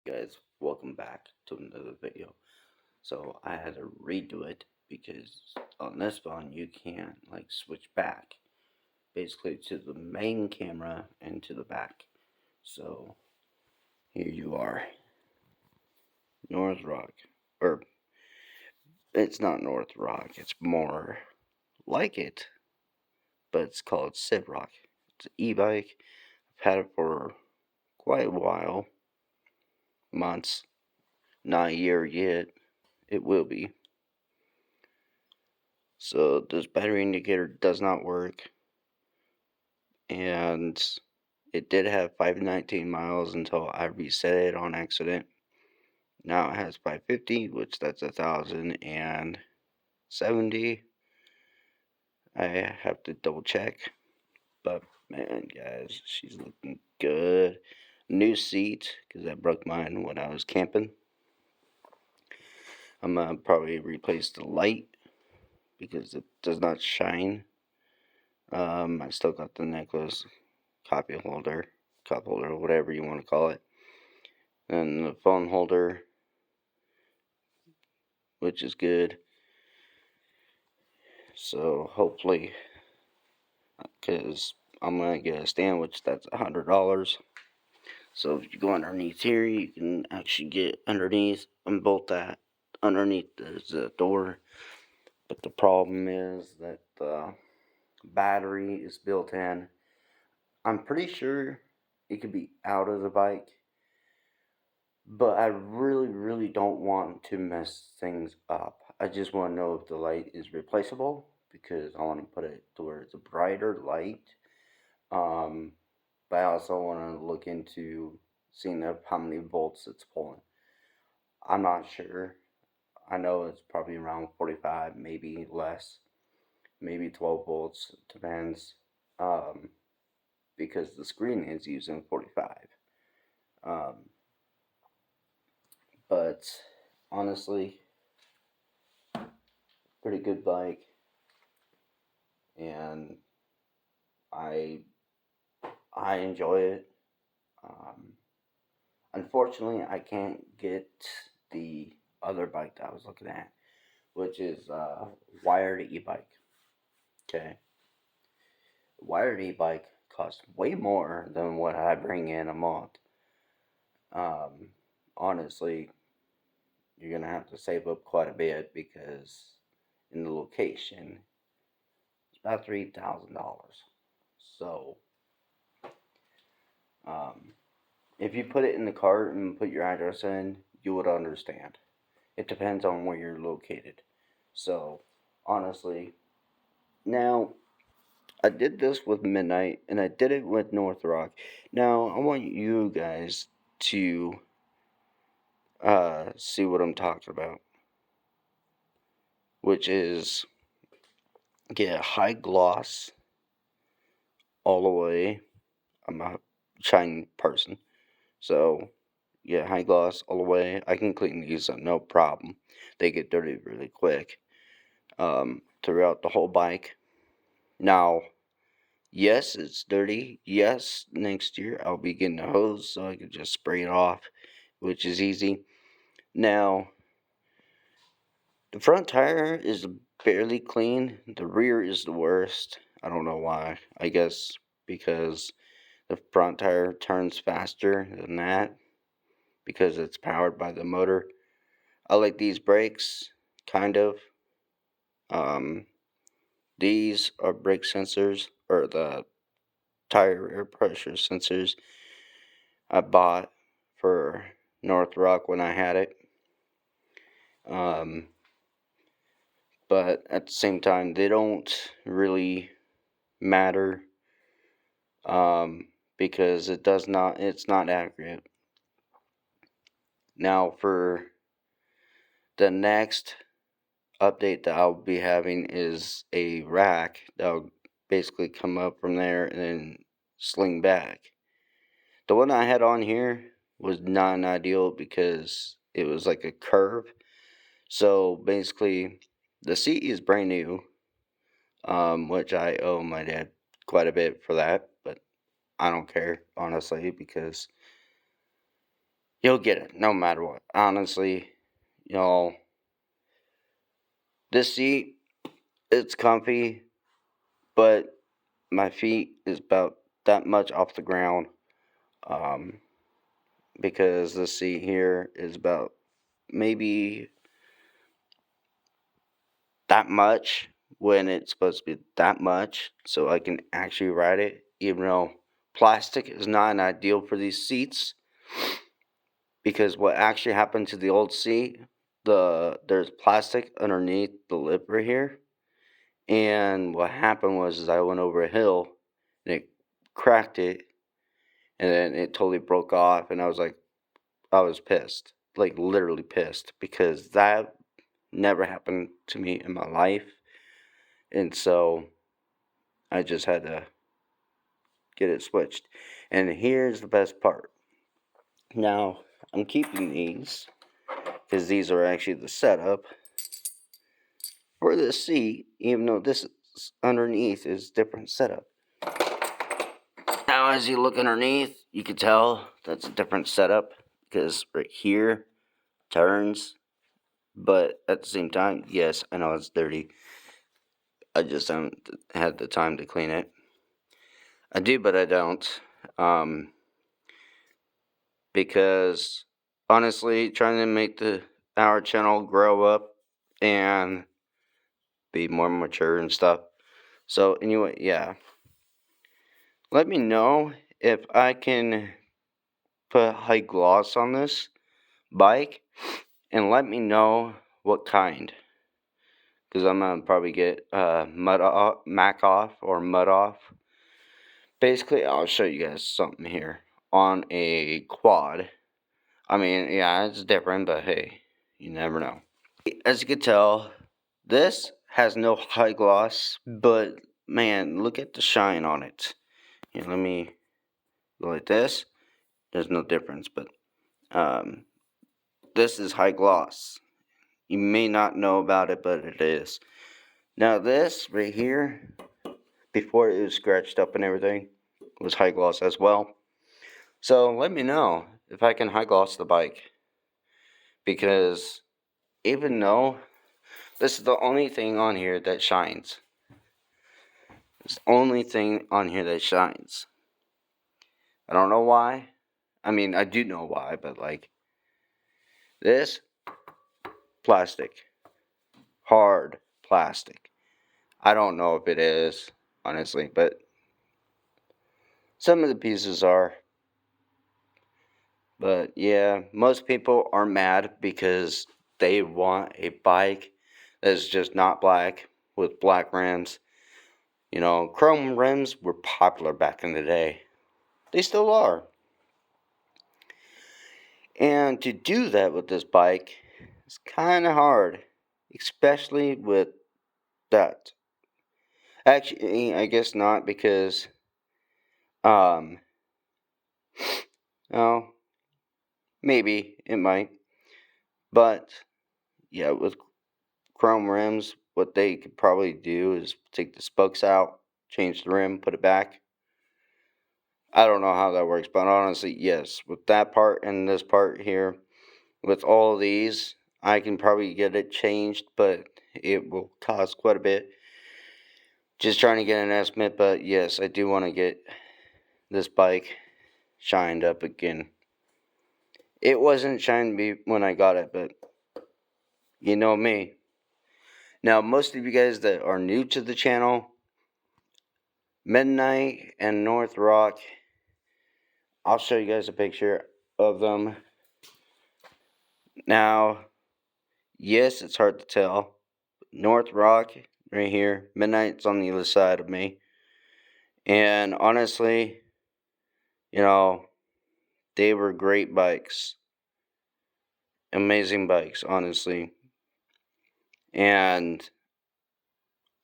Guys, welcome back to another video. So I had to redo it because on this phone you can't switch back basically to the main camera and to the back. So here you are, North Rock, or it's not North Rock, it's more like it, but it's called Sivrock. It's an e-bike. I've had it for quite a while, months, not a year yet. It will be. So this battery indicator does not work, and it did have 519 miles until I reset it on accident. Now it has 550, which that's 1,070. I have to double check, but man, guys, she's looking good. New seat because I broke mine when I was camping. I'm gonna probably replace the light because it does not shine. I still got the necklace, copy holder, cup holder, whatever you want to call it, and the phone holder, which is good. So hopefully, because I'm gonna get a stand, which that's $100. So if you go underneath here, you can actually get underneath and bolt that underneath the door. But the problem is that the battery is built in. I'm pretty sure it could be out of the bike, but I really don't want to mess things up. I just want to know if the light is replaceable because I want to put it to where it's a brighter light. Um, but I also want to look into seeing how many volts it's pulling. I'm not sure. I know it's probably around 45, maybe less, maybe 12 volts. Depends. Um, because the screen is using 45. Um, but honestly, pretty good bike, and I I enjoy it. Um, Unfortunately, I can't get the other bike that I was looking at, which is wired e-bike. Okay, wired e-bike costs way more than what I bring in a month. Um, Honestly, you're gonna have to save up quite a bit because in the location it's about $3,000. So um, if you put it in the cart and put your address in, you would understand. It depends on where you're located. So, honestly, now I did this with Midnight and I did it with North Rock. Now, I want you guys to see what I'm talking about, which is get high gloss all the way. I'm a shiny person, so yeah, high gloss all the way. I can clean these up, no problem. They get dirty really quick. Throughout the whole bike. Now, yes, it's dirty. Yes, next year I'll be getting a hose so I can just spray it off, which is easy. Now, the front tire is barely clean. The rear is the worst. I don't know why. I guess because the front tire turns faster than that because it's powered by the motor. I like these brakes, kind of. Um, these are brake sensors, or the tire air pressure sensors I bought for North Rock when I had it. Um, but at the same time, they don't really matter because it's not accurate. Now, for the next update that I'll be having is a rack that'll basically come up from there and then sling back. The one I had on here was not an ideal because it was like a curve. So basically, the seat is brand new, which I owe my dad quite a bit for that, but I don't care, honestly, because you'll get it no matter what. Honestly, you know, this seat, it's comfy, but my feet is about that much off the ground. Um, because the seat here is about maybe that much when it's supposed to be that much, so I can actually ride it, even though plastic is not an ideal for these seats. Because what actually happened to the old seat, there's plastic underneath the lip right here, and what happened was is I went over a hill and it cracked it, and then it totally broke off, and I was pissed, like literally pissed, because that never happened to me in my life, and so I just had to get it switched. And here's the best part. Now I'm keeping these because these are actually the setup for the seat, even though this is underneath is different setup. Now, as you look underneath, you can tell that's a different setup because right here turns, but at the same time, yes, I know it's dirty. I just haven't had the time to clean it. I do, but I don't. Because honestly, trying to make our channel grow up and be more mature and stuff. So anyway, yeah. Let me know if I can put high gloss on this bike, and let me know what kind, because I'm gonna probably get mud off, mac off, or mud off. Basically, I'll show you guys something here on a quad. I mean, yeah, it's different, but hey, you never know. As you can tell, this has no high gloss, but man, look at the shine on it. Here, let me go like this. There's no difference, but this is high gloss. You may not know about it, but it is. Now this right here, before it was scratched up and everything, was high gloss as well. So let me know if I can high gloss the bike, because even though this is the only thing on here that shines. It's the only thing on here that shines. I don't know why. I mean, I do know why, but like this plastic, hard plastic. I don't know if it is, honestly, but some of the pieces are. But yeah, most people are mad because they want a bike that's just not black with black rims. You know, chrome rims were popular back in the day. They still are. And to do that with this bike is kind of hard, especially with that. Actually, I guess not, because um oh, maybe it might. But yeah, with chrome rims, what they could probably do is take the spokes out, change the rim, put it back. I don't know how that works, but honestly, yes, with that part and this part here, with all of these, I can probably get it changed, but it will cost quite a bit. Just trying to get an estimate, but yes, I do want to get this bike shined up again. It wasn't shined me when I got it, but you know me. Now, most of you guys that are new to the channel, Midnight and North Rock, I'll show you guys a picture of them. Now, yes, it's hard to tell. North Rock, right here. Midnight's on the other side of me. And honestly, you know, they were great bikes. Amazing bikes, honestly. And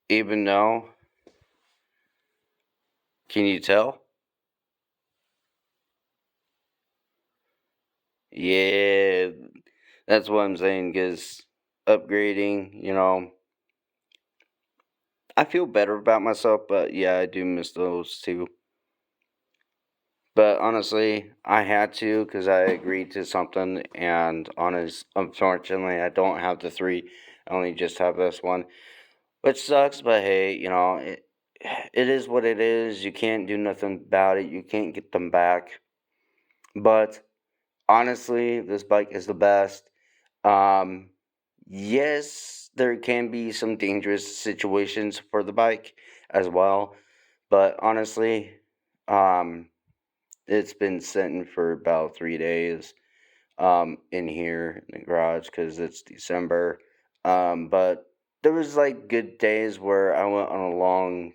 even though, can you tell? Yeah, that's what I'm saying, because upgrading, you know, I feel better about myself, but yeah, I do miss those too. But honestly, I had to because I agreed to something, and unfortunately, I don't have the three. I only just have this one, which sucks. But hey, it is what it is. You can't do nothing about it. You can't get them back. But honestly, this bike is the best. Um, yes, there can be some dangerous situations for the bike as well, but honestly, um, it's been sitting for about 3 days in here in the garage because it's December. But there was like good days where I went on a long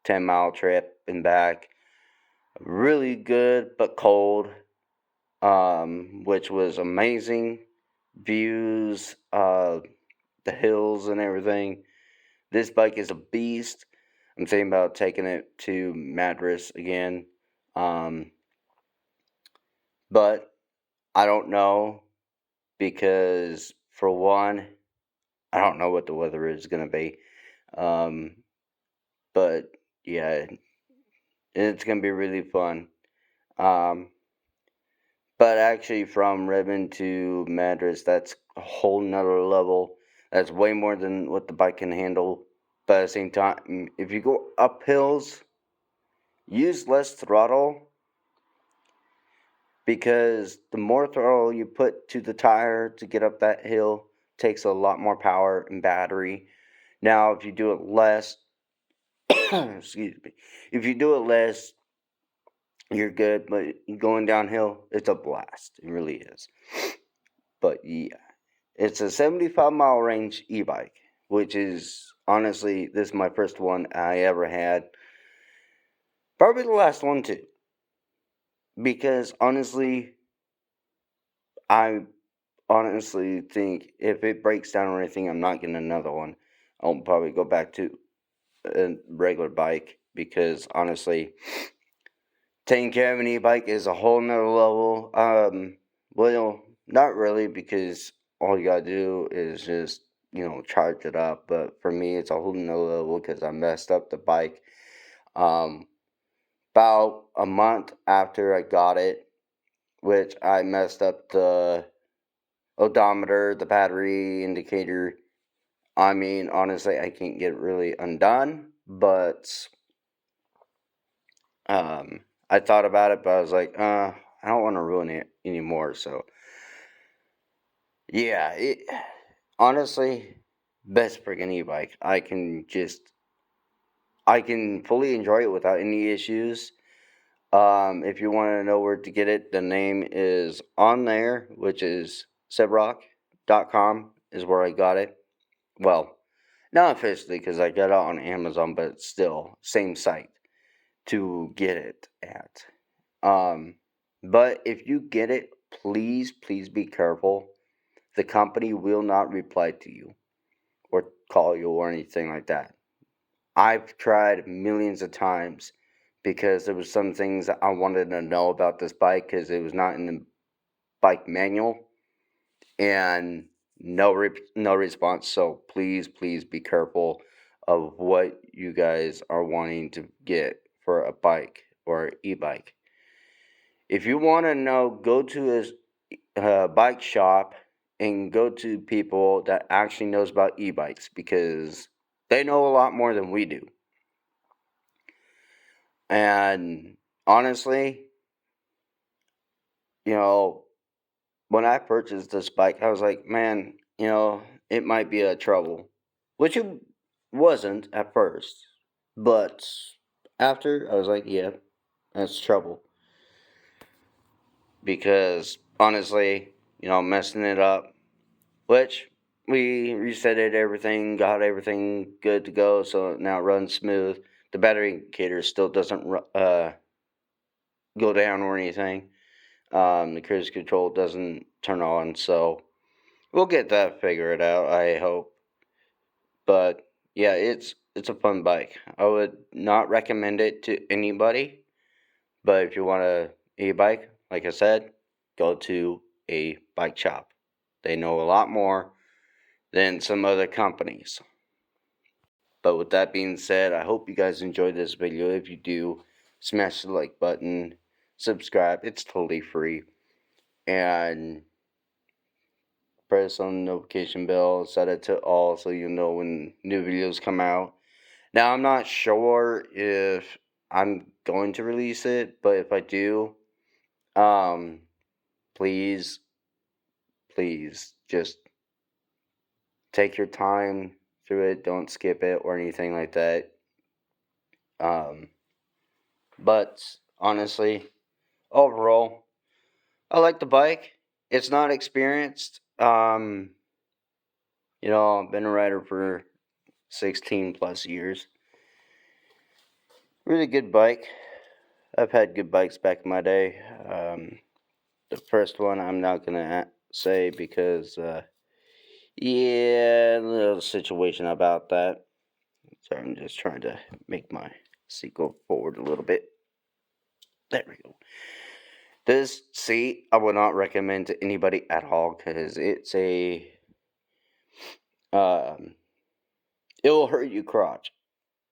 10-mile trip and back, really good but cold, which was amazing. Views, the hills and everything. This bike is a beast. I'm thinking about taking it to Madras again. Um, but I don't know because, for one, I don't know what the weather is going to be. Um, but yeah, it's going to be really fun. Um, but actually, from Redmond to Madras, that's a whole nother level. That's way more than what the bike can handle. But at the same time, if you go up hills, use less throttle because the more throttle you put to the tire to get up that hill takes a lot more power and battery. Now, if you do it less, excuse me, if you do it less, you're good. But going downhill, it's a blast. It really is. But yeah, it's a 75-mile range e-bike, which is honestly, this is my first one I ever had. Probably the last one too. Because I honestly think if it breaks down or anything, I'm not getting another one. I'll probably go back to a regular bike because honestly, taking care of an e-bike is a whole nother level. Well, not really because all you gotta do is just charge it up. But for me, it's a whole nother level because I messed up the bike. Um, about a month after I got it, which I messed up the odometer, the battery indicator. I mean, honestly, I can't get it really undone, but I thought about it, but I was like, I don't want to ruin it anymore. So, yeah, honestly, best friggin' e-bike. I can fully enjoy it without any issues. If you want to know where to get it, the name is on there, which is Sivrock.com is where I got it. Well, not officially because I got it on Amazon, but still, same site to get it at. Um, but if you get it, please be careful. The company will not reply to you or call you or anything like that. I've tried millions of times because there was some things that I wanted to know about this bike because it was not in the bike manual and no response. So please be careful of what you guys are wanting to get for a bike or e-bike. If you want to know, go to a bike shop and go to people that actually knows about e-bikes because they know a lot more than we do. And honestly, you know, when I purchased this bike, I was like, man, it might be a trouble, which it wasn't at first, but after I was like, yeah, that's trouble because honestly, messing it up, which we reset it, everything, got everything good to go, so now it runs smooth. The battery indicator still doesn't go down or anything. The cruise control doesn't turn on, so we'll get that figured out, I hope. But yeah, it's a fun bike. I would not recommend it to anybody, but if you want a e-bike, like I said, go to a bike shop. They know a lot more than some other companies. But with that being said, I hope you guys enjoyed this video. If you do, smash the like button, subscribe. It's totally free. And press on the notification bell, set it to all so you know when new videos come out. Now, I'm not sure if I'm going to release it, but if I do, please, please just take your time through it. Don't skip it or anything like that. But honestly, overall, I like the bike. It's not experienced. I've been a rider for 16 plus years. Really good bike. I've had good bikes back in my day. The first one I'm not gonna say because, yeah, a little situation about that. So I'm just trying to make my seat go forward a little bit. There we go. This seat I would not recommend to anybody at all because it's um, it will hurt your crotch.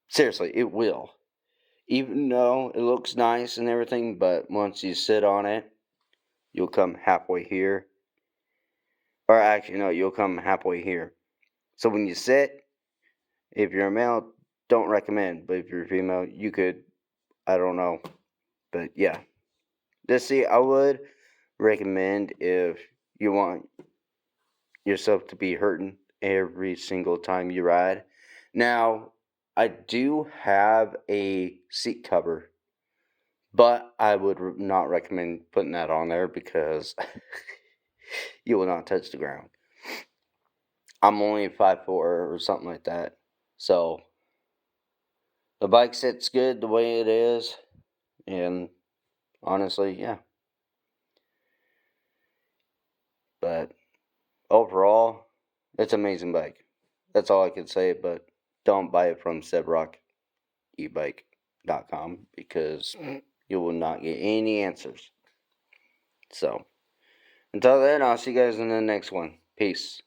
Seriously, it will. Even though it looks nice and everything, but once you sit on it, you'll come halfway here. Or actually, no, you'll come halfway here. So when you sit, if you're a male, don't recommend. But if you're a female, you could. I don't know. But yeah. This seat I would recommend if you want yourself to be hurting every single time you ride. Now, I do have a seat cover, but I would not recommend putting that on there because you will not touch the ground. I'm only 5'4" or something like that. So the bike sits good the way it is, and honestly, yeah. But overall, it's an amazing bike. That's all I can say, but don't buy it from Sivrock ebike.com because you will not get any answers. So, until then, I'll see you guys in the next one. Peace.